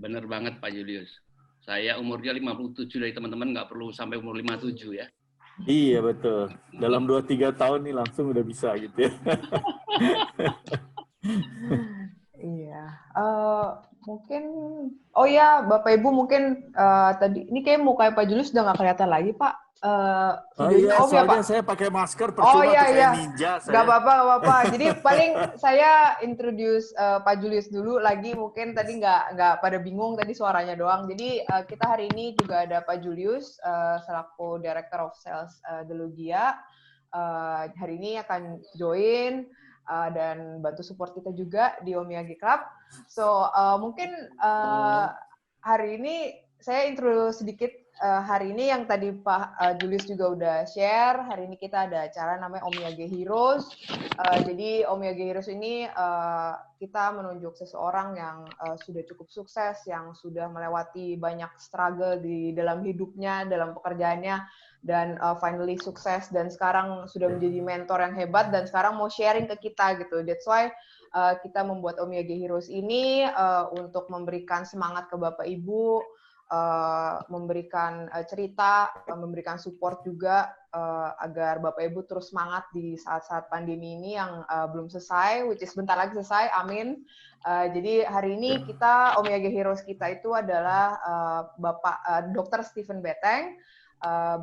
Bener banget Pak Julius. Saya umurnya 57 dari teman-teman nggak perlu sampai umur 57 ya. Iya betul. Dalam 2-3 tahun nih langsung udah bisa gitu ya. Iya. Mungkin, oh ya Bapak Ibu mungkin tadi, ini kayak muka Pak Julius udah nggak kelihatan lagi Pak. Oh Videonya iya, off ya Pak? soalnya saya pakai masker Oh percuma tuh iya, kayak iya. ninja Nggak saya. apa-apa, nggak apa-apa. Jadi paling saya introduce Pak Julius dulu lagi, mungkin tadi nggak pada bingung tadi suaranya doang. Jadi kita hari ini juga ada Pak Julius selaku Director of Sales Delogia. Hari ini akan join dan bantu support kita juga di Omiyagi Club. So mungkin hari ini saya intro sedikit. Hari ini yang tadi Pak Julius juga udah share, hari ini kita ada acara namanya Omiyage Heroes. Jadi Omiyage Heroes ini kita menunjuk seseorang yang sudah cukup sukses, yang sudah melewati banyak struggle di dalam hidupnya, dalam pekerjaannya, dan finally sukses, dan sekarang sudah menjadi mentor yang hebat, dan sekarang mau sharing ke kita gitu. That's why kita membuat Omiyage Heroes ini untuk memberikan semangat ke Bapak Ibu, memberikan cerita, memberikan support juga agar Bapak Ibu terus semangat di saat-saat pandemi ini yang belum selesai, which is bentar lagi selesai, amin. Jadi hari ini kita, Omiyage Heroes kita itu adalah Bapak Dr. Stephen Beteng.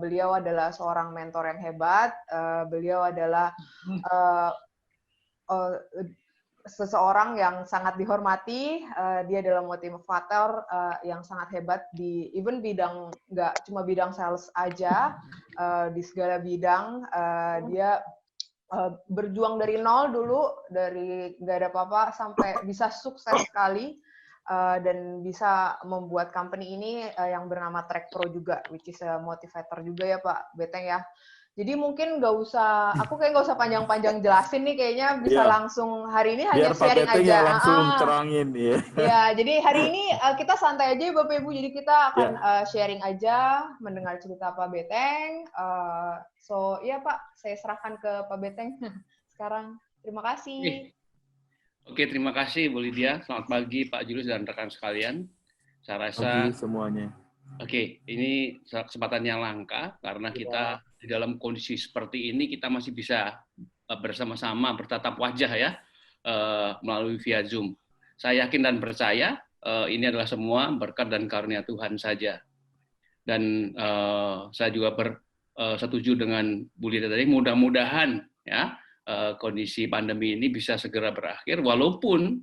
Beliau adalah seorang mentor yang hebat, beliau adalah seseorang yang sangat dihormati, dia adalah motivator yang sangat hebat di even bidang, nggak cuma bidang sales aja, di segala bidang. Dia berjuang dari nol dulu, dari nggak ada apa-apa sampai bisa sukses sekali, dan bisa membuat company ini yang bernama Track Pro juga, which is a motivator juga ya Pak Beteng ya. Jadi mungkin nggak usah, aku kayak nggak usah panjang-panjang jelasin nih, kayaknya bisa langsung hari ini hanya Biar sharing Pak Beteng aja. yang langsung terangin ya. Ya, jadi hari ini kita santai aja Bapak Ibu, jadi kita akan sharing aja, mendengar cerita Pak Beteng. So, iya Pak, saya serahkan ke Pak Beteng sekarang. Terima kasih. Oke, terima kasih Bu Lydia. Selamat pagi Pak Julius dan rekan sekalian. Saya rasa pagi semuanya. Oke, ini kesempatan yang langka karena kita di dalam kondisi seperti ini kita masih bisa bersama-sama bertatap wajah ya melalui via Zoom. Saya yakin dan percaya ini adalah semua berkat dan karunia Tuhan saja. Dan saya juga setuju dengan Bu Lydia tadi, mudah-mudahan ya kondisi pandemi ini bisa segera berakhir, walaupun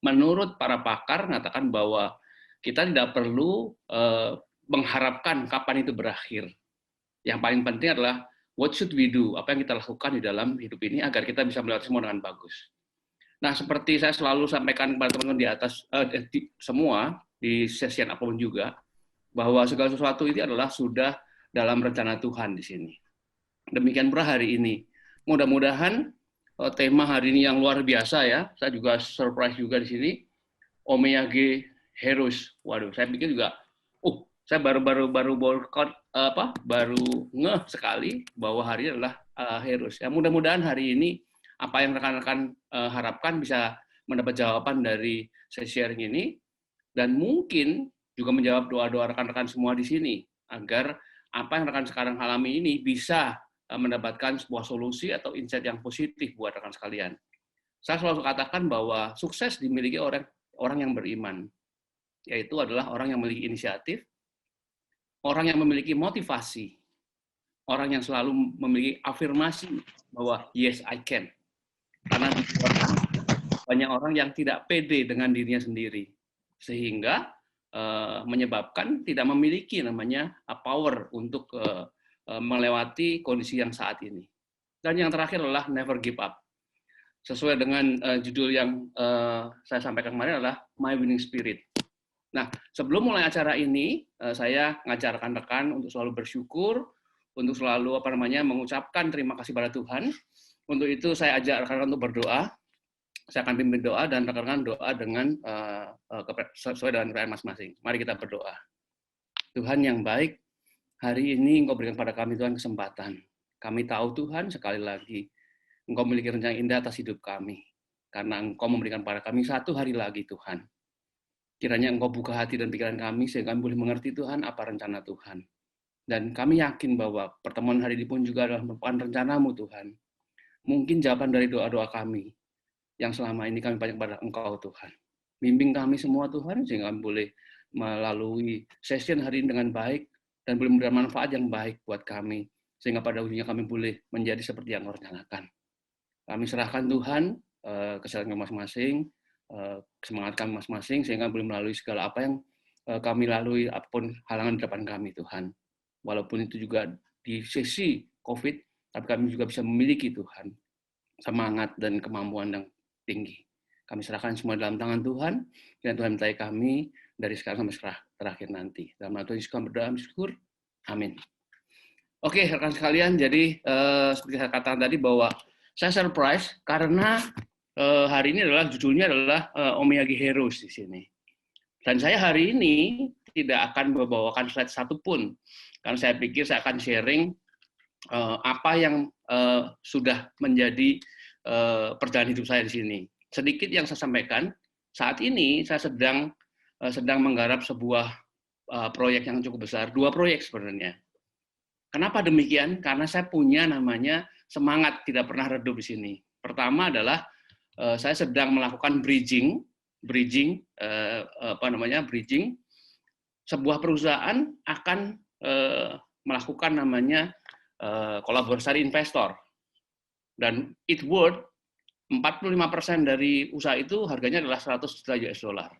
menurut para pakar mengatakan bahwa kita tidak perlu mengharapkan kapan itu berakhir. Yang paling penting adalah what should we do, apa yang kita lakukan di dalam hidup ini agar kita bisa melewati semua dengan bagus. Nah, seperti saya selalu sampaikan kepada teman-teman di atas semua di sesian apapun juga, bahwa segala sesuatu itu adalah sudah dalam rencana Tuhan di sini. Demikian pula hari ini. Mudah-mudahan tema hari ini yang luar biasa ya. Saya juga surprise juga di sini. Omiyage Heroes. Waduh, saya pikir juga, saya baru ngeh sekali bahwa hari ini adalah Heroes. Ya, mudah-mudahan hari ini apa yang rekan-rekan harapkan bisa mendapat jawaban dari sesi sharing ini, dan mungkin juga menjawab doa-doa rekan-rekan semua di sini agar apa yang rekan sekarang alami ini bisa mendapatkan sebuah solusi atau insight yang positif buat rekan sekalian. Saya selalu katakan bahwa sukses dimiliki orang yang beriman, yaitu adalah orang yang memiliki inisiatif, orang yang memiliki motivasi, orang yang selalu memiliki afirmasi bahwa yes I can. Karena banyak orang yang tidak pede dengan dirinya sendiri, sehingga menyebabkan tidak memiliki namanya power untuk melewati kondisi yang saat ini. Dan yang terakhir adalah never give up. Sesuai dengan judul yang saya sampaikan kemarin adalah My Winning Spirit. Nah, sebelum mulai acara ini, saya ngajarkan rekan untuk selalu bersyukur, untuk selalu mengucapkan terima kasih pada Tuhan. Untuk itu saya ajak rekan-rekan untuk berdoa. Saya akan pimpin doa dan rekan-rekan doa dengan sesuai dengan kepercayaan masing-masing. Mari kita berdoa. Tuhan yang baik, hari ini Engkau berikan pada kami Tuhan kesempatan. Kami tahu Tuhan sekali lagi Engkau memiliki rencana indah atas hidup kami. Karena Engkau memberikan pada kami satu hari lagi Tuhan. Kiranya Engkau buka hati dan pikiran kami sehingga kami boleh mengerti Tuhan apa rencana Tuhan. Dan kami yakin bahwa pertemuan hari ini pun juga adalah merupakan rencana-Mu Tuhan. Mungkin jawaban dari doa-doa kami yang selama ini kami banyak pada Engkau Tuhan. Bimbing kami semua Tuhan sehingga kami boleh melalui session hari ini dengan baik dan boleh memberikan manfaat yang baik buat kami. Sehingga pada ujungnya kami boleh menjadi seperti yang Engkau rencanakan. Kami serahkan Tuhan kesehatan kami masing-masing, semangat kami masing-masing sehingga boleh melalui segala apa yang kami lalui apapun halangan di depan kami Tuhan. Walaupun itu juga di sisi COVID, tapi kami juga bisa memiliki Tuhan semangat dan kemampuan yang tinggi. Kami serahkan semua dalam tangan Tuhan, dan Tuhan menyertai kami dari sekarang sampai terakhir nanti. Dalam nama Tuhan Yesus kami berdoa, syukur. Amin. Oke, rekan sekalian, jadi seperti saya katakan tadi bahwa saya surprise karena hari ini adalah judulnya adalah Omiyagi Heroes di sini. Dan saya hari ini tidak akan membawakan slide satupun. Karena saya pikir saya akan sharing apa yang sudah menjadi perjalanan hidup saya di sini. Sedikit yang saya sampaikan, saat ini saya sedang menggarap sebuah proyek yang cukup besar, 2 proyek sebenarnya. Kenapa demikian? Karena saya punya namanya semangat tidak pernah redup di sini. Pertama adalah saya sedang melakukan bridging sebuah perusahaan akan melakukan namanya kolaborasi investor, dan it worth 45% dari usaha itu harganya adalah 100 juta US dollar.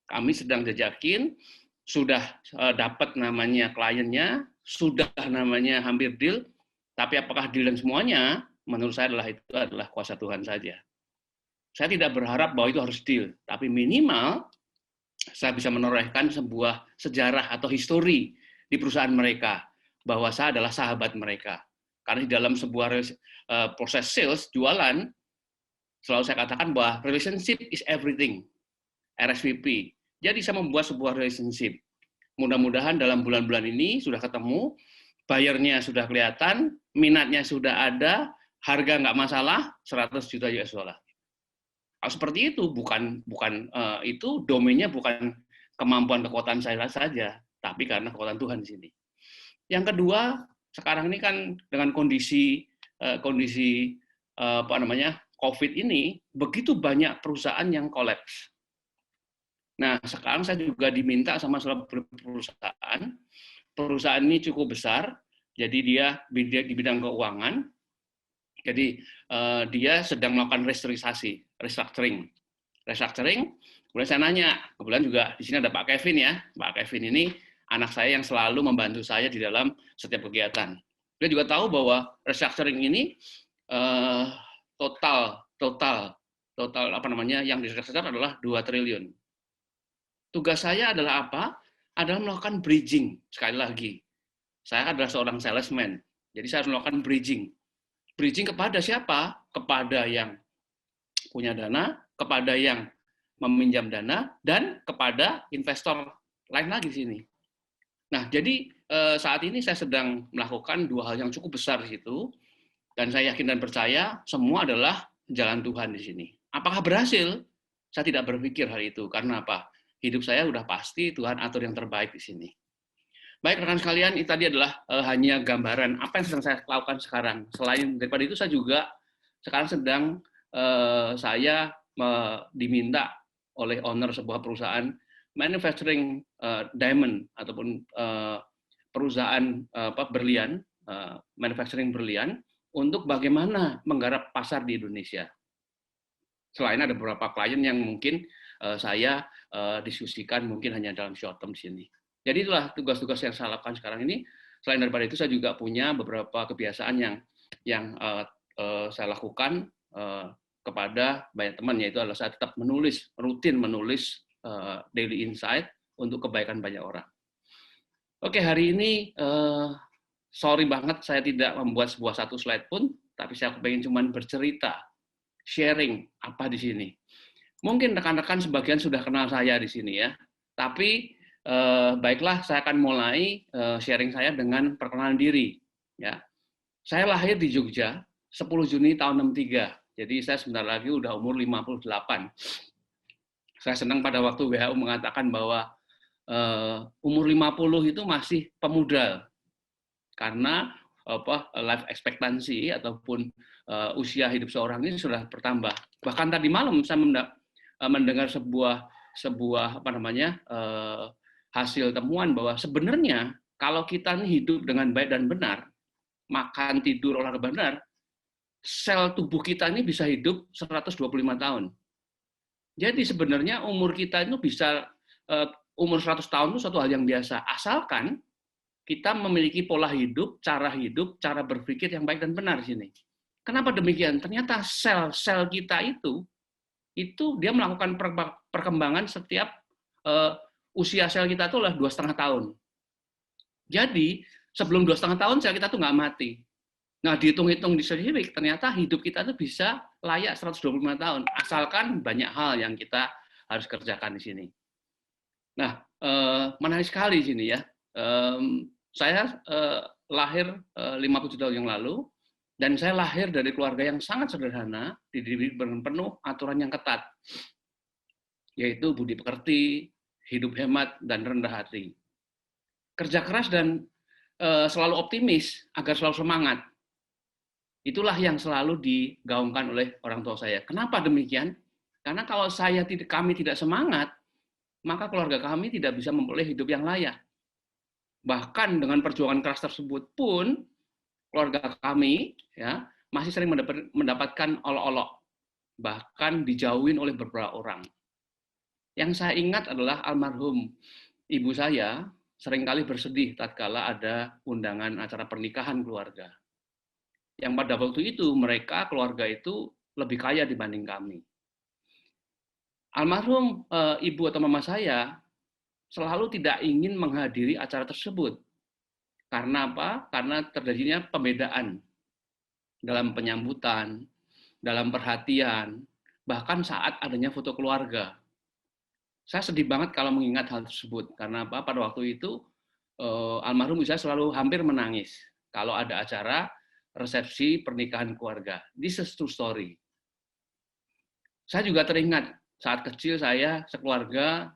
Kami sedang jajakin, sudah dapat namanya kliennya, sudah namanya hampir deal, tapi apakah deal dan semuanya? Menurut saya itu adalah kuasa Tuhan saja. Saya tidak berharap bahwa itu harus deal, tapi minimal saya bisa menorehkan sebuah sejarah atau histori di perusahaan mereka, bahwa saya adalah sahabat mereka. Karena di dalam sebuah proses sales, jualan, selalu saya katakan bahwa relationship is everything, RSVP. Jadi saya membuat sebuah relationship. Mudah-mudahan dalam bulan-bulan ini sudah ketemu, bayarnya sudah kelihatan, minatnya sudah ada, harga nggak masalah, 100 juta US dollar. Seperti itu, bukan itu domainnya bukan kemampuan kekuatan saya saja, tapi karena kekuatan Tuhan di sini. Yang kedua, sekarang ini kan dengan kondisi COVID ini, begitu banyak perusahaan yang kolaps. Nah, sekarang saya juga diminta sama salah perusahaan ini cukup besar, jadi dia di bidang keuangan, jadi dia sedang melakukan restructuring. Kemudian saya nanya, kebetulan juga di sini ada Pak Kevin ya. Pak Kevin ini anak saya yang selalu membantu saya di dalam setiap kegiatan. Dia juga tahu bahwa restructuring ini total yang direstructure adalah 2 triliun. Tugas saya adalah apa? Adalah melakukan bridging. Sekali lagi, saya adalah seorang salesman. Jadi saya harus melakukan bridging. Bridging kepada siapa? Kepada yang punya dana, kepada yang meminjam dana, dan kepada investor lain lagi di sini. Nah, jadi saat ini saya sedang melakukan 2 hal yang cukup besar di situ, dan saya yakin dan percaya semua adalah jalan Tuhan di sini. Apakah berhasil? Saya tidak berpikir hal itu. Karena apa? Hidup saya udah pasti Tuhan atur yang terbaik di sini. Baik, rekan sekalian, itu tadi adalah hanya gambaran apa yang sedang saya lakukan sekarang. Selain daripada itu, saya juga sekarang sedang diminta oleh owner sebuah perusahaan manufacturing diamond ataupun perusahaan berlian, manufacturing berlian, untuk bagaimana menggarap pasar di Indonesia. Selain ada beberapa klien yang mungkin saya diskusikan mungkin hanya dalam short term di sini. Jadi itulah tugas-tugas yang saya lakukan sekarang ini. Selain daripada itu, saya juga punya beberapa kebiasaan yang saya lakukan kepada banyak teman, yaitu adalah saya tetap rutin menulis daily insight untuk kebaikan banyak orang. Oke, hari ini sorry banget saya tidak membuat satu slide pun, tapi saya pengen cuma bercerita, sharing apa di sini. Mungkin rekan-rekan sebagian sudah kenal saya di sini ya, tapi baiklah, saya akan mulai sharing saya dengan perkenalan diri. Ya, saya lahir di Jogja 10 Juni tahun 63. Jadi saya sebentar lagi udah umur 58. Saya senang pada waktu WHO mengatakan bahwa umur 50 itu masih pemuda karena life expectancy ataupun usia hidup seorang ini sudah bertambah. Bahkan tadi malam saya mendengar sebuah hasil temuan bahwa sebenarnya kalau kita ini hidup dengan baik dan benar, makan, tidur, olahraga benar, sel tubuh kita ini bisa hidup 125 tahun. Jadi sebenarnya umur kita itu bisa umur 100 tahun itu suatu hal yang biasa, asalkan kita memiliki pola hidup, cara berpikir yang baik dan benar di sini. Kenapa demikian? Ternyata sel-sel kita itu dia melakukan perkembangan setiap usia sel kita itu adalah 2,5 tahun. Jadi sebelum 2,5 tahun sel kita tuh nggak mati. Nah, dihitung-hitung di statistik, ternyata hidup kita itu bisa layak 125 tahun, asalkan banyak hal yang kita harus kerjakan di sini. Nah, menarik sekali di sini ya. Saya lahir 57 tahun yang lalu, dan saya lahir dari keluarga yang sangat sederhana, dididik dengan penuh aturan yang ketat, yaitu budi pekerti, hidup hemat, dan rendah hati. Kerja keras dan selalu optimis agar selalu semangat. Itulah yang selalu digaungkan oleh orang tua saya. Kenapa demikian? Karena kalau kami tidak semangat, maka keluarga kami tidak bisa memperoleh hidup yang layak. Bahkan dengan perjuangan keras tersebut pun, keluarga kami ya masih sering mendapatkan olok-olok, bahkan dijauhin oleh beberapa orang. Yang saya ingat adalah almarhum ibu saya seringkali bersedih tatkala ada undangan acara pernikahan keluarga. Yang pada waktu itu mereka, keluarga itu lebih kaya dibanding kami. Almarhum ibu atau mama saya selalu tidak ingin menghadiri acara tersebut. Karena apa? Karena terjadinya pembedaan dalam penyambutan, dalam perhatian, bahkan saat adanya foto keluarga. Saya sedih banget kalau mengingat hal tersebut. Karena apa? Pada waktu itu almarhum ibu saya selalu hampir menangis kalau ada acara resepsi pernikahan keluarga. This is true story. Saya juga teringat saat kecil saya sekeluarga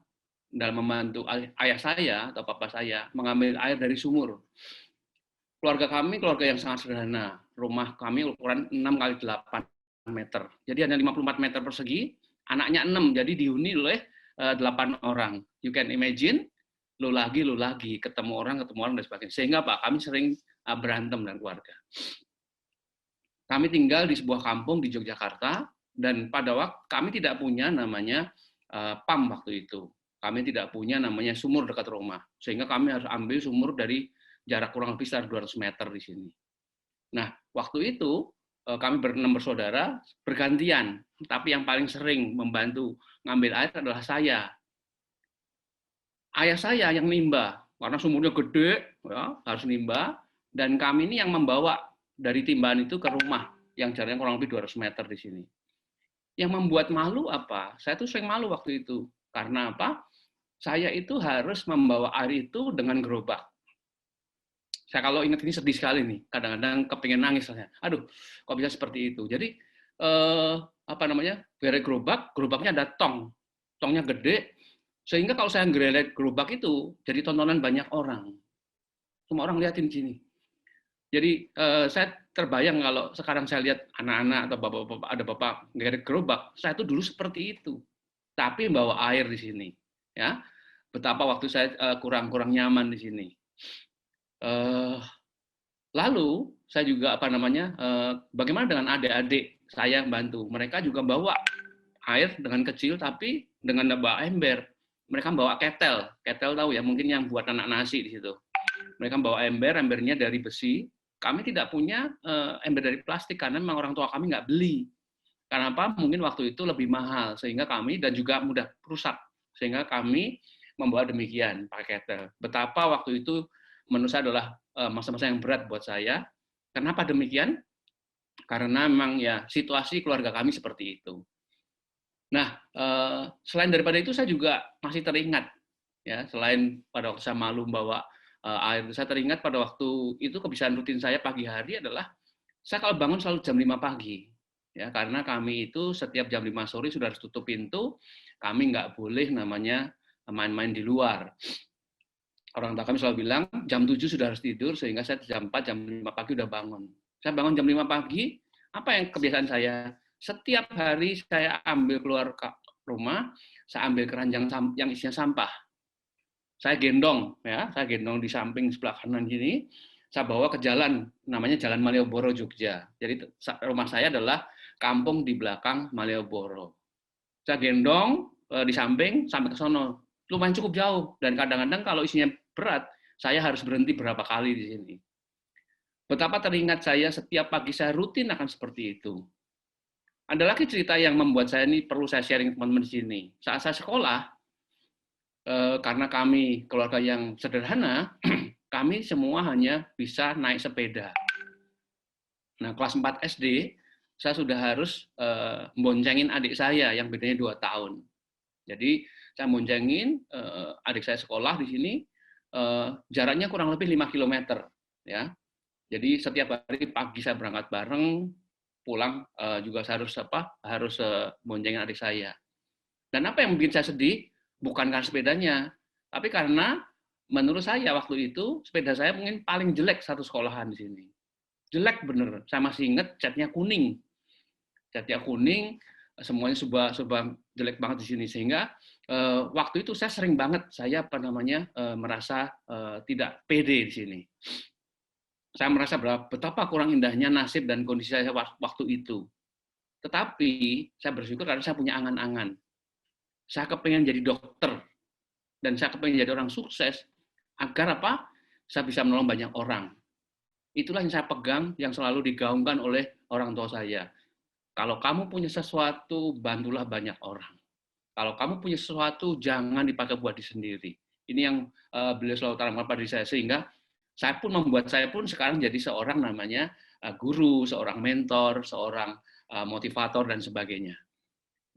dalam membantu ayah saya atau papa saya mengambil air dari sumur. Keluarga kami keluarga yang sangat sederhana. Rumah kami ukuran 6 x 8 meter. Jadi hanya 54 meter persegi, anaknya 6, jadi dihuni oleh 8 orang. You can imagine, lu lagi, ketemu orang, dan sebagainya. Sehingga Pak, kami sering berantem dengan keluarga. Kami tinggal di sebuah kampung di Yogyakarta, dan pada waktu kami tidak punya namanya PAM waktu itu. Kami tidak punya namanya sumur dekat rumah. Sehingga kami harus ambil sumur dari jarak kurang lebih sekitar 200 meter di sini. Nah, waktu itu kami ber-6 bersaudara bergantian, tapi yang paling sering membantu ngambil air adalah saya. Ayah saya yang nimba, karena sumurnya gede, ya, harus nimba, dan kami ini yang membawa dari timbahan itu ke rumah, yang jaraknya kurang lebih 200 meter di sini. Yang membuat malu apa? Saya tuh sering malu waktu itu. Karena apa? Saya itu harus membawa air itu dengan gerobak. Saya kalau ingat ini sedih sekali nih. Kadang-kadang kepingin nangis saya. Aduh, kok bisa seperti itu? Jadi gerek gerobaknya ada tong. Tongnya gede. Sehingga kalau saya gerek gerobak itu jadi tontonan banyak orang. Semua orang liatin sini. Jadi saya terbayang kalau sekarang saya lihat anak-anak atau bapak-bapak, ada bapak gerek gerobak, saya itu dulu seperti itu. Tapi bawa air di sini, ya. Betapa waktu saya kurang nyaman di sini. Lalu saya juga bagaimana dengan adik-adik saya yang bantu? Mereka juga bawa air dengan kecil, tapi dengan bawa ember. Mereka bawa ketel tahu ya, mungkin yang buat anak nasi di situ. Mereka bawa embernya dari besi. Kami tidak punya ember dari plastik karena memang orang tua kami nggak beli. Karena apa? Mungkin waktu itu lebih mahal, sehingga kami dan juga mudah rusak, sehingga kami membawa demikian pakai ketel. Betapa waktu itu menurut saya adalah masa-masa yang berat buat saya. Kenapa demikian? Karena memang ya situasi keluarga kami seperti itu. Nah, selain daripada itu saya juga masih teringat ya, selain pada waktu saya malu bawa air, saya teringat pada waktu itu kebiasaan rutin saya pagi hari adalah saya kalau bangun selalu jam 5 pagi. Ya, karena kami itu setiap jam 5 sore sudah harus tutup pintu, kami nggak boleh namanya main-main di luar. Orang tua kami selalu bilang, jam 7 sudah harus tidur, sehingga saya jam 4, jam 5 pagi udah bangun. Saya bangun jam 5 pagi, apa yang kebiasaan saya? Setiap hari saya ambil keluar ke rumah, saya ambil keranjang yang isinya sampah. Saya gendong di samping sebelah kanan gini, saya bawa ke jalan, namanya Jalan Malioboro, Jogja. Jadi rumah saya adalah kampung di belakang Malioboro. Saya gendong di samping sampai ke sono. Lumayan cukup jauh, dan kadang-kadang kalau isinya berat, saya harus berhenti berapa kali di sini. Betapa teringat saya setiap pagi saya rutin akan seperti itu. Ada lagi cerita yang membuat saya ini perlu saya sharing teman-teman di sini. Saat saya sekolah, karena kami keluarga yang sederhana, kami semua hanya bisa naik sepeda. Nah, kelas 4 SD, saya sudah harus boncengin adik saya yang bedanya 2 tahun. Jadi, saya boncengin adik saya sekolah di sini, jaraknya kurang lebih 5 km. Ya. Jadi, setiap hari pagi saya berangkat bareng, pulang juga saya harus boncengin adik saya. Dan apa yang bikin saya sedih? Bukan karena sepedanya, tapi karena menurut saya waktu itu sepeda saya mungkin paling jelek satu sekolahan di sini. Jelek bener. Saya masih ingat catnya kuning. Catnya kuning, semuanya serba jelek banget di sini, sehingga waktu itu saya sering banget merasa tidak pede di sini. Saya merasa betapa kurang indahnya nasib dan kondisi saya waktu itu. Tetapi saya bersyukur karena saya punya angan-angan. Saya kepengen jadi dokter, dan saya kepengen jadi orang sukses, agar apa? Saya bisa menolong banyak orang. Itulah yang saya pegang, yang selalu digaungkan oleh orang tua saya. Kalau kamu punya sesuatu, bantulah banyak orang. Kalau kamu punya sesuatu, jangan dipakai buat diri sendiri. Ini yang beliau selalu tanamkan pada diri saya, sehingga saya pun sekarang jadi seorang namanya guru, seorang mentor, seorang motivator, dan sebagainya.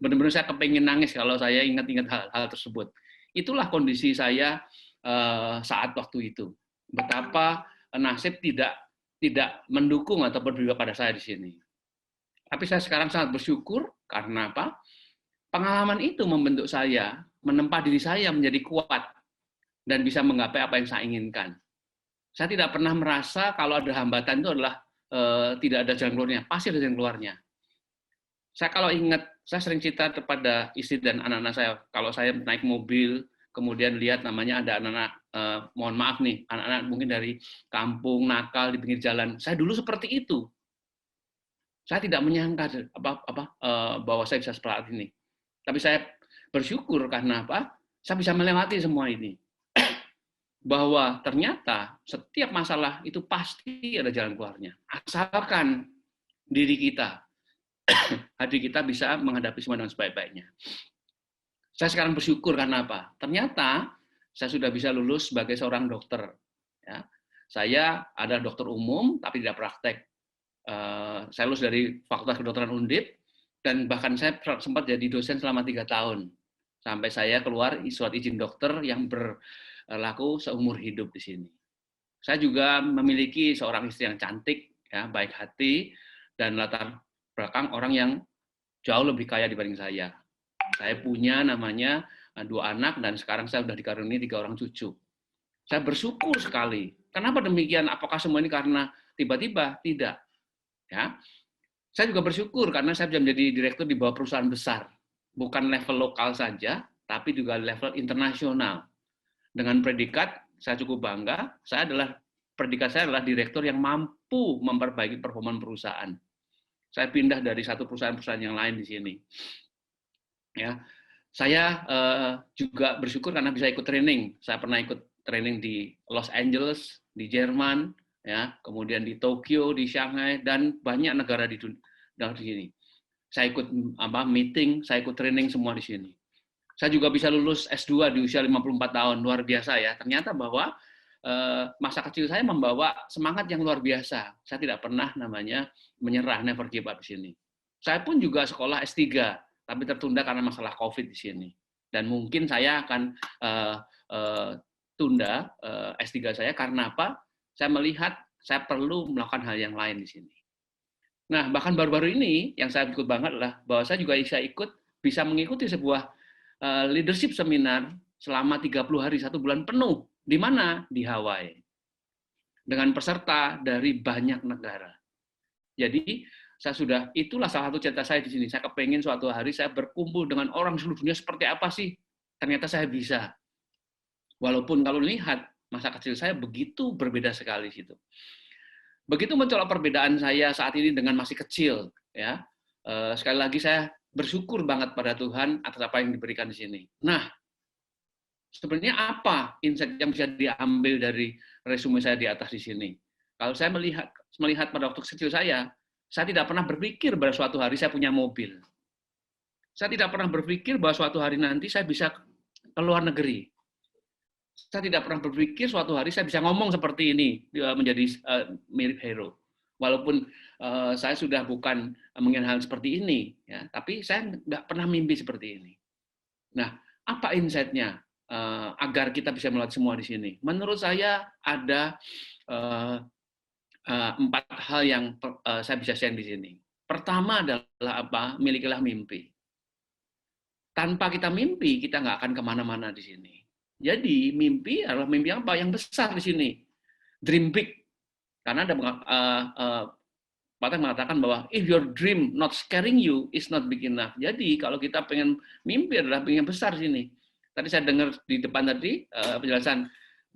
Benar-benar saya kepengen nangis kalau saya ingat-ingat hal tersebut. Itulah kondisi saya saat waktu itu. Betapa nasib tidak mendukung atau berpihak pada saya di sini. Tapi saya sekarang sangat bersyukur karena apa? Pengalaman itu membentuk saya, menempa diri saya menjadi kuat dan bisa menggapai apa yang saya inginkan. Saya tidak pernah merasa kalau ada hambatan itu adalah tidak ada jalan keluarnya. Pasti ada jalan keluarnya. Saya kalau ingat, saya sering cerita kepada istri dan anak-anak saya, kalau saya naik mobil, kemudian lihat namanya ada anak-anak, mohon maaf nih, anak-anak mungkin dari kampung, nakal di pinggir jalan. Saya dulu seperti itu. Saya tidak menyangka bahwa saya bisa seperti ini. Tapi saya bersyukur karena apa? Saya bisa melewati semua ini. Bahwa ternyata setiap masalah itu pasti ada jalan keluarnya. Asalkan diri kita, hati kita bisa menghadapi semua dengan sebaik-baiknya. Saya sekarang bersyukur karena apa? Ternyata saya sudah bisa lulus sebagai seorang dokter. Ya. Saya ada dokter umum, tapi tidak praktek. Saya lulus dari Fakultas Kedokteran Undip, dan bahkan saya sempat jadi dosen selama 3 tahun. Sampai saya keluar surat izin dokter yang berlaku seumur hidup di sini. Saya juga memiliki seorang istri yang cantik, ya, baik hati, dan latar belakang orang yang jauh lebih kaya dibanding saya. Saya punya namanya 2 anak, dan sekarang saya sudah dikaruniai 3 orang cucu. Saya bersyukur sekali. Kenapa demikian? Apakah semua ini karena tiba-tiba? Tidak. Ya. Saya juga bersyukur karena saya bisa menjadi direktur di bawah perusahaan besar. Bukan level lokal saja, tapi juga level internasional. Dengan predikat, saya cukup bangga, predikat saya adalah direktur yang mampu memperbaiki performa perusahaan. Saya pindah dari satu perusahaan-perusahaan yang lain di sini. Ya, saya juga bersyukur karena bisa ikut training. Saya pernah ikut training di Los Angeles, di Jerman, ya, kemudian di Tokyo, di Shanghai, dan banyak negara di sini. Saya ikut meeting, saya ikut training semua di sini. Saya juga bisa lulus S2 di usia 54 tahun, luar biasa ya. Ternyata bahwa masa kecil saya membawa semangat yang luar biasa. Saya tidak pernah menyerah, never give up di sini. Saya pun juga sekolah S3, tapi tertunda karena masalah COVID di sini. Dan mungkin saya akan tunda S3 saya karena apa? Saya melihat saya perlu melakukan hal yang lain di sini. Nah, bahkan baru-baru ini yang saya ikut banget adalah bahwa saya juga bisa mengikuti sebuah leadership seminar selama 30 hari, 1 bulan penuh. Di mana? Di Hawaii. Dengan peserta dari banyak negara. Jadi, itulah salah satu cita saya di sini. Saya kepengen suatu hari saya berkumpul dengan orang di seluruh dunia seperti apa sih? Ternyata saya bisa. Walaupun kalau lihat, masa kecil saya begitu berbeda sekali situ. Begitu mencolok perbedaan saya saat ini dengan masih kecil, ya. Sekali lagi saya bersyukur banget pada Tuhan atas apa yang diberikan di sini. Nah, sebenarnya apa insight yang bisa diambil dari resume saya di atas di sini? Kalau saya melihat pada waktu kecil saya tidak pernah berpikir bahwa suatu hari saya punya mobil. Saya tidak pernah berpikir bahwa suatu hari nanti saya bisa ke luar negeri. Saya tidak pernah berpikir suatu hari saya bisa ngomong seperti ini, menjadi mirip hero. Walaupun saya sudah bukan menginginkan hal seperti ini, ya, tapi saya nggak pernah mimpi seperti ini. Nah, apa insight-nya agar kita bisa melihat semua di sini? Menurut saya ada 4 hal yang saya bisa share di sini. Pertama adalah apa? Milikilah mimpi. Tanpa kita mimpi, kita nggak akan kemana-mana di sini. Jadi mimpi adalah mimpi apa? Yang besar di sini. Dream big. Karena ada patah mengatakan bahwa if your dream not scaring you is not big enough. Jadi kalau kita pengen mimpi adalah pengen besar di sini. Tadi saya dengar di depan tadi penjelasan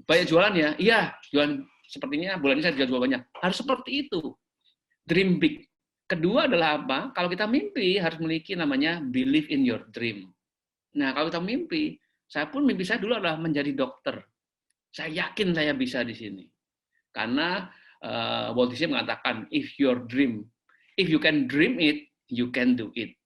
banyak jualan ya. Iya, jualan sepertinya bulan ini saya jual banyak. Harus seperti itu. Dream big. Kedua adalah apa? Kalau kita mimpi harus memiliki namanya believe in your dream. Nah, kalau kita mimpi, mimpi saya dulu adalah menjadi dokter. Saya yakin saya bisa di sini. Karena Walt Disney mengatakan, if you can dream it, you can do it.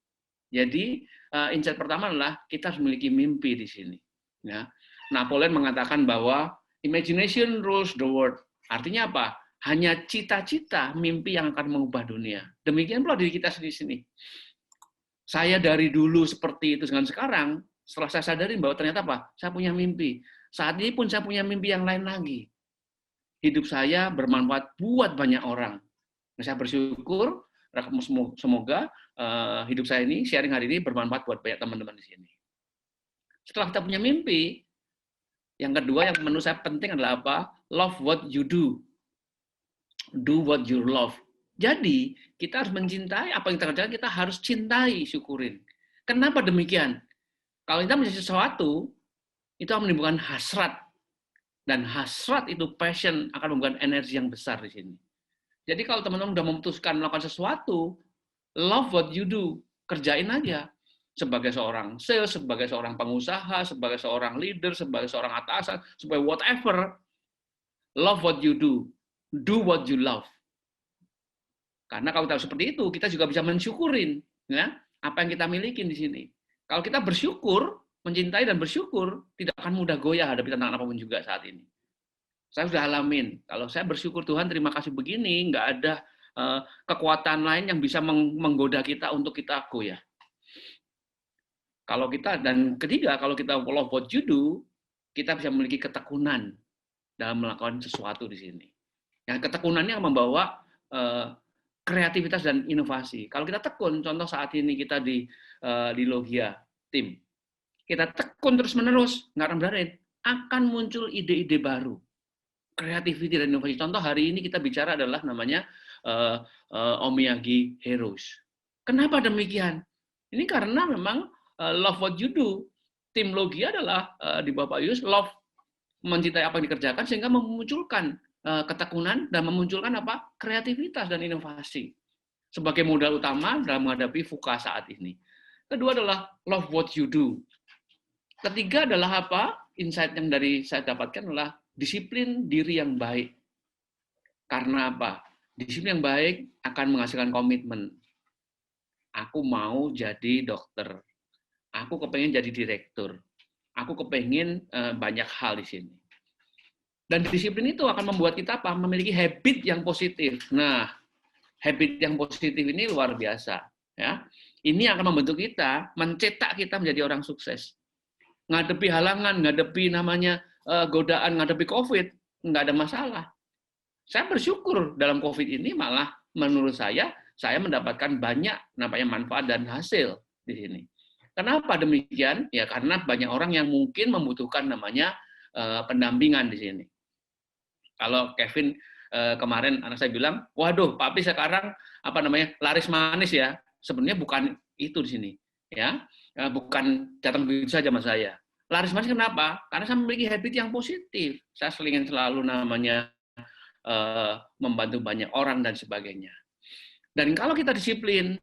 Jadi, insight pertama adalah kita harus memiliki mimpi di sini. Ya. Napoleon mengatakan bahwa imagination rules the world. Artinya apa? Hanya cita-cita, mimpi yang akan mengubah dunia. Demikian pula diri kita di sini. Saya dari dulu seperti itu dengan sekarang, setelah saya sadari bahwa ternyata apa? Saya punya mimpi. Saat ini pun saya punya mimpi yang lain lagi. Hidup saya bermanfaat buat banyak orang. Nah, saya bersyukur, semoga hidup saya ini, sharing hari ini bermanfaat buat banyak teman-teman di sini. Setelah kita punya mimpi, yang kedua yang menurut saya penting adalah apa? Love what you do. Do what you love. Jadi, kita harus mencintai apa yang kita kerjakan, kita harus cintai, syukurin. Kenapa demikian? Kalau kita menjadi sesuatu, itu akan menimbulkan hasrat. Dan hasrat itu passion akan membuat energi yang besar di sini. Jadi kalau teman-teman sudah memutuskan melakukan sesuatu, love what you do, kerjain aja. Sebagai seorang sales, sebagai seorang pengusaha, sebagai seorang leader, sebagai seorang atasan, sebagai whatever, love what you do what you love. Karena kalau kita seperti itu, kita juga bisa mensyukurin ya, apa yang kita miliki di sini. Kalau kita bersyukur, mencintai dan bersyukur, tidak akan mudah goyah hadapi tantangan apapun juga saat ini. Saya sudah alamin. Kalau saya bersyukur Tuhan, terima kasih begini, nggak ada kekuatan lain yang bisa menggoda kita untuk kita goyah. Dan ketiga, kalau kita love what you do, kita bisa memiliki ketekunan dalam melakukan sesuatu di sini. Yang ketekunannya membawa kreativitas dan inovasi. Kalau kita tekun, contoh saat ini kita di Logia tim, kita tekun terus-menerus, nggak akan berhenti, akan muncul ide-ide baru, kreativiti dan inovasi. Contoh hari ini kita bicara adalah namanya Omiyagi Heroes. Kenapa demikian? Ini karena memang love what you do. Tim Logia adalah di Bapak Yus, love mencintai apa yang dikerjakan sehingga memunculkan ketekunan dan memunculkan apa? Kreativitas dan inovasi sebagai modal utama dalam menghadapi VUCA saat ini. Kedua adalah love what you do. Ketiga adalah apa? Insight yang dari saya dapatkan adalah disiplin diri yang baik. Karena apa? Disiplin yang baik akan menghasilkan komitmen. Aku mau jadi dokter. Aku kepengen jadi direktur. Aku kepengen banyak hal di sini. Dan disiplin itu akan membuat kita apa? Memiliki habit yang positif. Nah, habit yang positif ini luar biasa. Ya, ini akan membentuk kita, mencetak kita menjadi orang sukses. Ngadepi halangan, ngadepi namanya godaan, ngadepi COVID, nggak ada masalah. Saya bersyukur dalam COVID ini malah menurut saya saya mendapatkan banyak namanya manfaat dan hasil di sini. Kenapa demikian? Ya karena banyak orang yang mungkin membutuhkan namanya pendampingan di sini. Kalau Kevin kemarin anak saya bilang, waduh, papi sekarang apa namanya laris manis ya. Sebenarnya bukan itu di sini, ya, bukan datang begitu saja sama saya. Laris manis kenapa? Karena saya memiliki habit yang positif. Saya selalu namanya membantu banyak orang dan sebagainya. Dan kalau kita disiplin,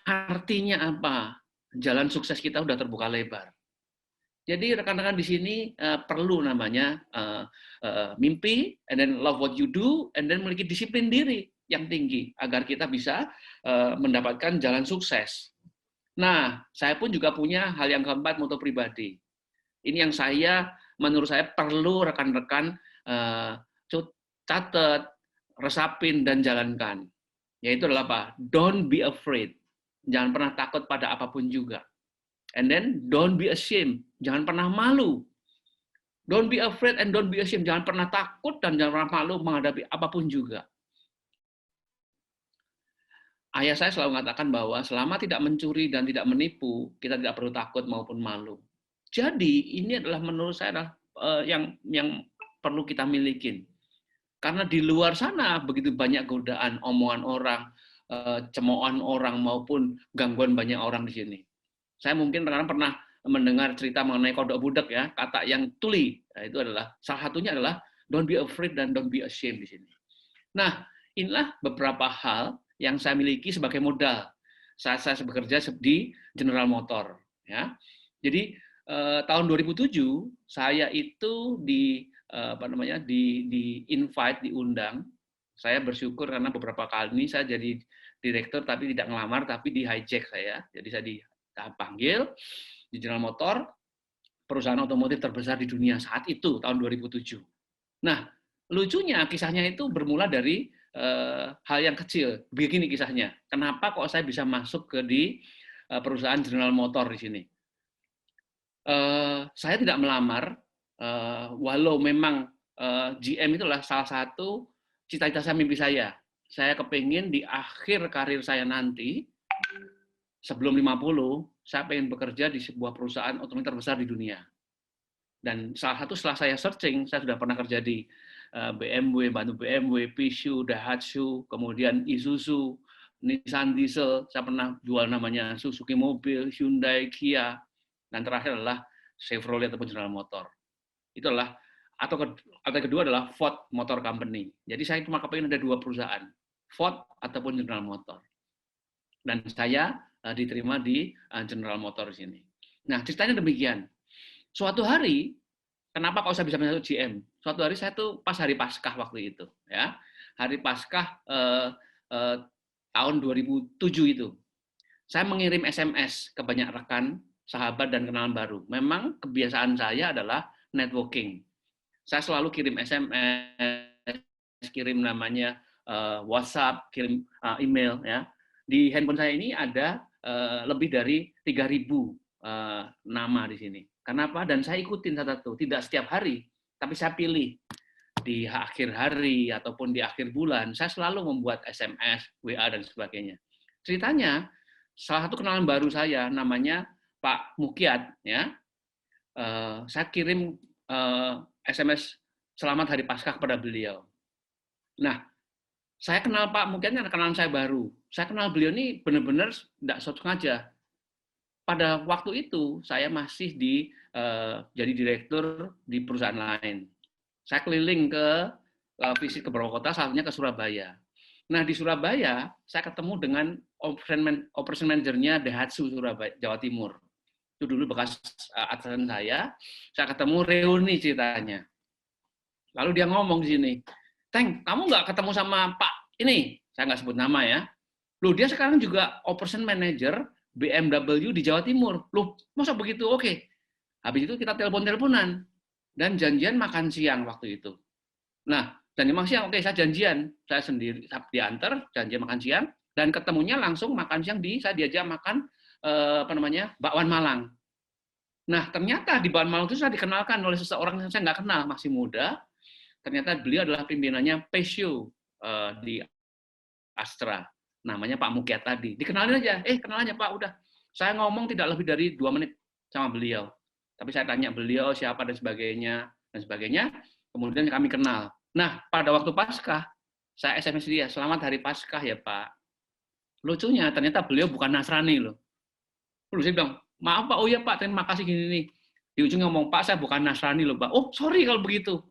artinya apa? Jalan sukses kita udah terbuka lebar. Jadi rekan-rekan di sini perlu namanya mimpi, and then love what you do, and then memiliki disiplin diri yang tinggi agar kita bisa mendapatkan jalan sukses. Nah, saya pun juga punya hal yang keempat, moto pribadi. Ini yang menurut saya perlu rekan-rekan catat, resapin dan jalankan. Yaitu adalah apa? Don't be afraid. Jangan pernah takut pada apapun juga. And then don't be ashamed. Jangan pernah malu. Don't be afraid and don't be ashamed. Jangan pernah takut dan jangan pernah malu menghadapi apapun juga. Ayah saya selalu mengatakan bahwa selama tidak mencuri dan tidak menipu, kita tidak perlu takut maupun malu. Jadi ini adalah menurut saya adalah yang perlu kita miliki. Karena di luar sana begitu banyak godaan, omongan orang, cemoohan orang maupun gangguan banyak orang di sini. Saya mungkin pernah mendengar cerita mengenai kodok budak ya, kata yang tuli. Nah, itu adalah salah satunya adalah don't be afraid dan don't be ashamed di sini. Nah, inilah beberapa hal yang saya miliki sebagai modal saat saya bekerja di General Motor ya. Jadi tahun 2007 saya itu di invite, diundang. Saya bersyukur karena beberapa kali ini saya jadi direktur tapi tidak ngelamar, tapi di hijack saya. Jadi saya dipanggil di General Motor, perusahaan otomotif terbesar di dunia saat itu, tahun 2007. Nah, lucunya kisahnya itu bermula dari hal yang kecil. Begini kisahnya. Kenapa kok saya bisa masuk di perusahaan General Motor di sini? Saya tidak melamar, walau memang GM itulah salah satu cita-cita saya, mimpi saya. Saya kepingin di akhir karir saya nanti, sebelum 50, saya pengen bekerja di sebuah perusahaan otomotif terbesar di dunia. Dan salah satu setelah saya searching, saya sudah pernah kerja di BMW, bantu BMW, Peugeot, Daihatsu, kemudian Isuzu, Nissan Diesel, saya pernah jual namanya Suzuki Mobil, Hyundai, Kia, dan terakhir adalah Chevrolet ataupun General Motor. Itu adalah atau kedua adalah Ford Motor Company. Jadi saya cuma kepingin ada dua perusahaan, Ford ataupun General Motor. Dan saya diterima di General Motor di sini. Nah, ceritanya demikian. Suatu hari, kenapa kalau saya bisa masuk GM? Suatu hari saya tuh pas hari Paskah waktu itu, ya. Hari Paskah tahun 2007 itu. Saya mengirim SMS ke banyak rekan, sahabat dan kenalan baru. Memang kebiasaan saya adalah networking. Saya selalu kirim SMS, kirim namanya WhatsApp, kirim email ya. Di handphone saya ini ada lebih dari 3.000 nama di sini. Kenapa? Dan saya ikutin satu-satu, tidak setiap hari, tapi saya pilih di akhir hari ataupun di akhir bulan, saya selalu membuat SMS, WA dan sebagainya. Ceritanya, salah satu kenalan baru saya namanya Pak Mukiat, ya. Saya kirim SMS selamat hari Paskah kepada beliau. Nah, saya kenal Pak Mukiat, kenalan saya baru. Saya kenal beliau ini benar-benar tidak sengaja. Pada waktu itu saya masih jadi direktur di perusahaan lain. Saya keliling visit ke beberapa kota, salah satunya ke Surabaya. Nah, di Surabaya saya ketemu dengan operation manajernya Daihatsu Surabaya, Jawa Timur. Itu dulu bekas atasan saya ketemu reuni ceritanya. Lalu dia ngomong di sini, "Teng, kamu nggak ketemu sama Pak ini?" Saya nggak sebut nama ya. Loh, dia sekarang juga operation manager BMW di Jawa Timur. Loh, masa begitu? Oke. Habis itu kita telepon-teleponan. Dan janjian makan siang waktu itu. Nah, janjian makan siang, oke, saya janjian. Saya sendiri diantar, janjian makan siang. Dan ketemunya langsung makan siang saya diajak makan, bakwan Malang. Nah, ternyata di bakwan Malang itu saya dikenalkan oleh seseorang yang saya nggak kenal, masih muda. Ternyata beliau adalah pimpinannya Peugeot di Astra. namanya Pak Mukyat tadi. Dikenalin aja, kenal aja Pak, udah. Saya ngomong tidak lebih dari 2 menit sama beliau. Tapi saya tanya beliau siapa dan sebagainya. Kemudian kami kenal. Nah, pada waktu Paskah, saya SMS dia, selamat hari Paskah ya Pak. Lucunya, ternyata beliau bukan Nasrani loh. Lalu saya bilang, maaf Pak, oh ya Pak, terima kasih gini nih. Di ujung ngomong, Pak, saya bukan Nasrani loh Pak. Oh, sorry kalau begitu.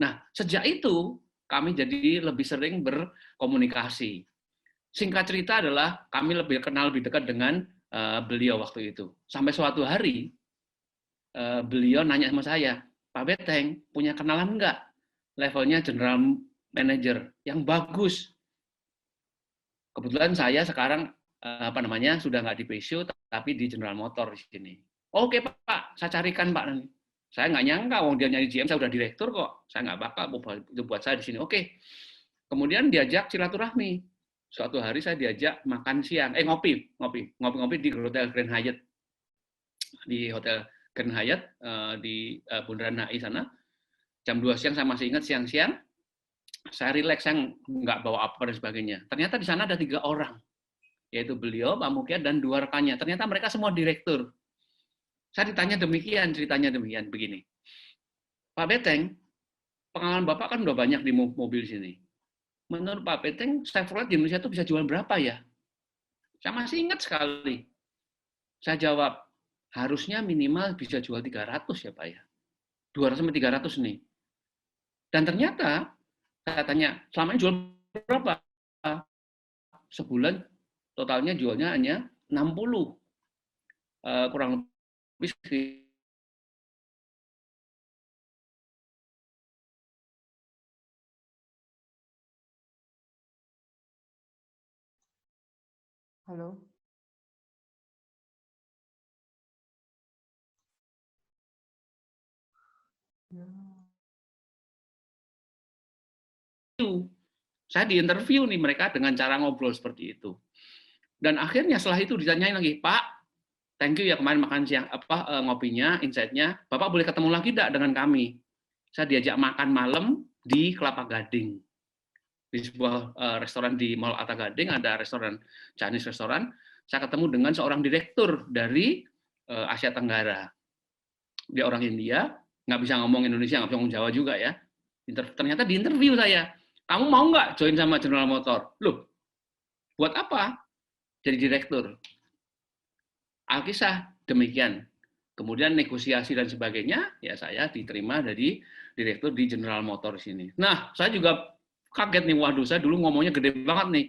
Nah, sejak itu, kami jadi lebih sering berkomunikasi. Singkat cerita adalah, kami lebih kenal lebih dekat dengan beliau waktu itu. Sampai suatu hari, beliau nanya sama saya, Pak Beteng, punya kenalan nggak? Levelnya General Manager, yang bagus. Kebetulan saya sekarang sudah nggak di PSU, tapi di General Motor di sini. Oke Pak, saya carikan Pak. Saya nggak nyangka, dia nyari GM, saya udah direktur kok. Saya nggak bakal itu buat saya di sini. Oke. Kemudian diajak silaturahmi. Suatu hari saya diajak makan siang, ngopi di Hotel Grand Hyatt. Di Hotel Grand Hyatt di Bundaran HI sana. Jam 2 siang saya masih ingat, siang-siang. Saya rileks, saya nggak bawa apa dan sebagainya. Ternyata di sana ada 3 orang, yaitu beliau, Pak Mukyat, dan 2 rekannya. Ternyata mereka semua direktur. Saya ditanya ceritanya demikian, begini. Pak Beteng, pengalaman Bapak kan udah banyak di mobil sini. Menurut Pak Beteng, Chevrolet di Indonesia itu bisa jual berapa ya? Saya masih ingat sekali. Saya jawab, harusnya minimal bisa jual 300 ya Pak ya. 200-300 nih. Dan ternyata, saya tanya, selama ini jual berapa? Sebulan totalnya jualnya hanya 60. Kurang lebih. Halo. Saya diinterview nih mereka dengan cara ngobrol seperti itu. Dan akhirnya setelah itu ditanyain lagi, Pak, thank you ya kemarin makan siang ngopinya, insight-nya. Bapak boleh ketemu lagi tidak dengan kami? Saya diajak makan malam di Kelapa Gading. Di sebuah restoran di Mall Atta Gading, ada restoran Chinese restoran. Saya ketemu dengan seorang direktur dari Asia Tenggara. Dia orang India, nggak bisa ngomong Indonesia, nggak bisa ngomong Jawa juga ya. Ternyata di interview saya, kamu mau nggak join sama General Motor? Loh, buat apa? Jadi direktur. Alkisah demikian. Kemudian negosiasi dan sebagainya, ya saya diterima dari direktur di General Motor sini. Nah, saya juga kaget nih, waduh, saya dulu ngomongnya gede banget nih.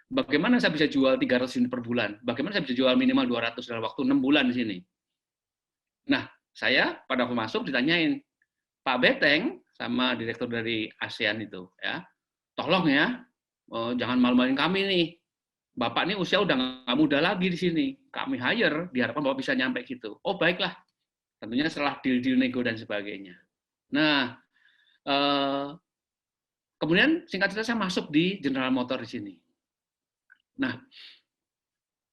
Bagaimana saya bisa jual 300 unit per bulan? Bagaimana saya bisa jual minimal 200 dalam waktu 6 bulan di sini? Nah, saya pada waktu masuk ditanyain, Pak Beteng sama direktur dari ASEAN itu, ya, tolong ya, jangan malu-maluin kami nih. Bapak ini usia udah nggak muda lagi di sini. Kami hire, diharapkan Bapak bisa nyampe gitu. Oh, baiklah. Tentunya setelah deal-deal nego dan sebagainya. Nah, kemudian singkat cerita saya masuk di General Motor di sini. Nah,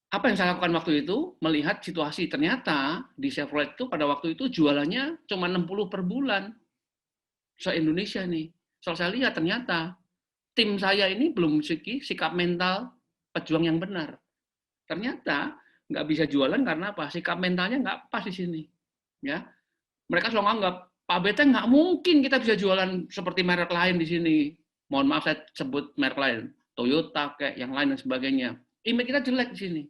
apa yang saya lakukan waktu itu? Melihat situasi. Ternyata di Chevrolet itu pada waktu itu jualannya cuma 60 per bulan. Se-Indonesia nih. Soal saya lihat ternyata tim saya ini belum memiliki sikap mental pejuang yang benar. Ternyata nggak bisa jualan karena apa? Sikap mentalnya nggak pas di sini. Ya, mereka selalu anggap Pak Beteng nggak mungkin kita bisa jualan seperti merek lain di sini. Mohon maaf saya sebut merek lain, Toyota kayak yang lain dan sebagainya. Image kita jelek di sini.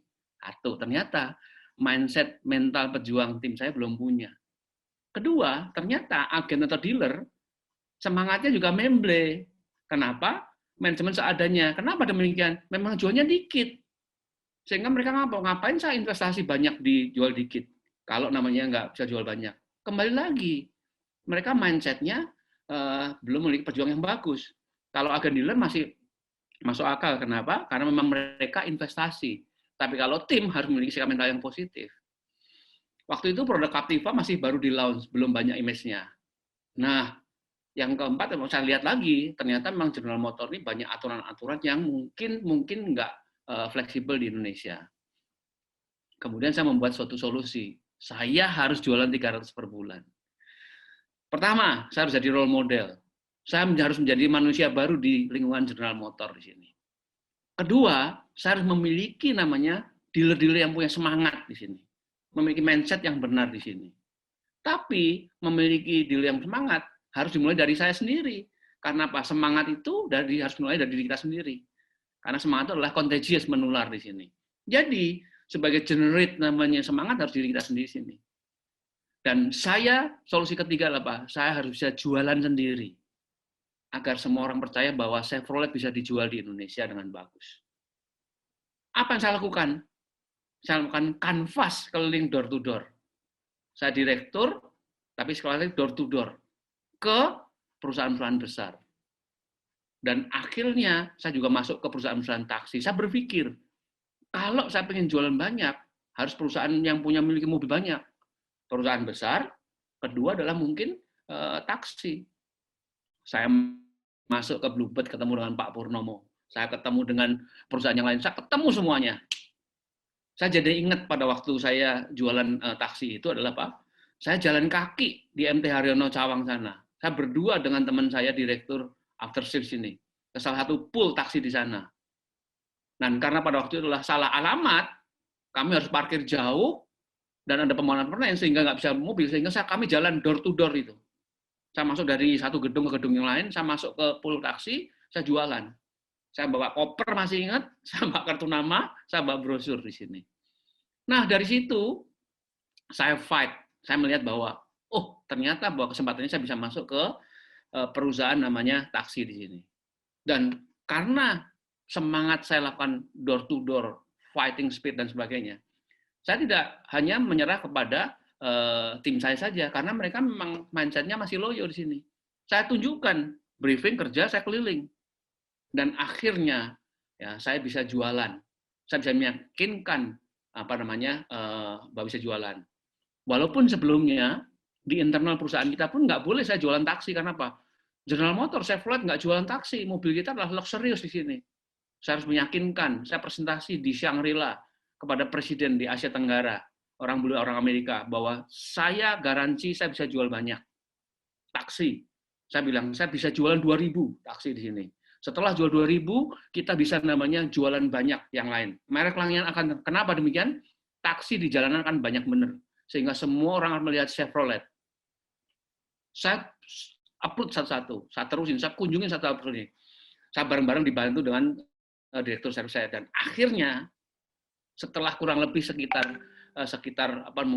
Atau ternyata mindset mental pejuang tim saya belum punya. Kedua, ternyata agen atau dealer semangatnya juga memble. Kenapa? Manajemen seadanya. Kenapa demikian? Memang jualnya dikit. Sehingga mereka ngapain saya investasi banyak dijual dikit. Kalau namanya nggak bisa jual banyak. Kembali lagi, mereka mindset-nya belum memiliki pejuang yang bagus. Kalau agen dealer masih masuk akal. Kenapa? Karena memang mereka investasi. Tapi kalau tim harus memiliki sikap mental yang positif. Waktu itu produk Captiva masih baru di launch, belum banyak image-nya. Nah, yang keempat, saya lihat lagi, ternyata memang General Motor ini banyak aturan-aturan yang mungkin nggak fleksibel di Indonesia. Kemudian saya membuat suatu solusi. Saya harus jualan 300 per bulan. Pertama, saya harus jadi role model. Saya harus menjadi manusia baru di lingkungan General Motor di sini. Kedua, saya harus memiliki namanya dealer-dealer yang punya semangat di sini. Memiliki mindset yang benar di sini. Tapi memiliki dealer yang semangat harus dimulai dari saya sendiri. Karena apa? Semangat itu harus mulai dari diri kita sendiri. Karena semangat itu adalah contagious, menular di sini. Jadi, sebagai generate namanya semangat harus diri kita sendiri di sini. Dan solusi ketiga adalah apa? Saya harus bisa jualan sendiri. Agar semua orang percaya bahwa Chevrolet bisa dijual di Indonesia dengan bagus. Apa yang saya lakukan? Saya lakukan canvas keliling door to door. Saya direktur, tapi sekali lagi door to door. Ke perusahaan-perusahaan besar. Dan akhirnya saya juga masuk ke perusahaan-perusahaan taksi. Saya berpikir, kalau saya ingin jualan banyak, harus perusahaan yang miliki mobil banyak. Perusahaan besar, kedua adalah mungkin taksi. Saya masuk ke Bluebird, ketemu dengan Pak Purnomo. Saya ketemu dengan perusahaan yang lain, saya ketemu semuanya. Saya jadi ingat pada waktu saya jualan taksi itu adalah Pak, saya jalan kaki di MT Haryono Cawang sana. Saya berdua dengan teman saya, direktur after sales ini, ke salah satu pool taksi di sana. Dan karena pada waktu itu adalah salah alamat, kami harus parkir jauh, dan ada pemohonan permanen sehingga nggak bisa mobil, sehingga kami jalan door to door itu. Saya masuk dari satu gedung ke gedung yang lain, saya masuk ke pool taksi, saya jualan. Saya bawa koper, masih ingat, saya bawa kartu nama, saya bawa brosur di sini. Nah, dari situ, saya fight. Saya melihat bahwa, ternyata bahwa kesempatannya saya bisa masuk ke perusahaan namanya taksi di sini. Dan karena semangat saya lakukan door to door, fighting spirit dan sebagainya, saya tidak hanya menyerah kepada tim saya saja, karena mereka memang mindset-nya masih loyo di sini. Saya tunjukkan, briefing, kerja, saya keliling. Dan akhirnya, ya, saya bisa jualan. Saya bisa meyakinkan, bahwa bisa jualan. Walaupun sebelumnya, di internal perusahaan kita pun nggak boleh saya jualan taksi, karena apa? General Motors, Chevrolet nggak jualan taksi, mobil kita adalah luxurious di sini. Saya harus meyakinkan, saya presentasi di Shangri-La kepada presiden di Asia Tenggara, orang Amerika, bahwa saya garansi saya bisa jual banyak taksi. Saya bilang, saya bisa jualan 2.000 taksi di sini. Setelah jual 2.000, kita bisa namanya jualan banyak yang lain. Merek lain akan, kenapa demikian? Taksi di jalanan akan banyak benar. Sehingga semua orang akan melihat Chevrolet. Saya upload satu-satu, saya terusin, saya kunjungin satu-satu ini. Saya bareng-bareng dibantu dengan direktur service saya. Dan akhirnya, setelah kurang lebih sekitar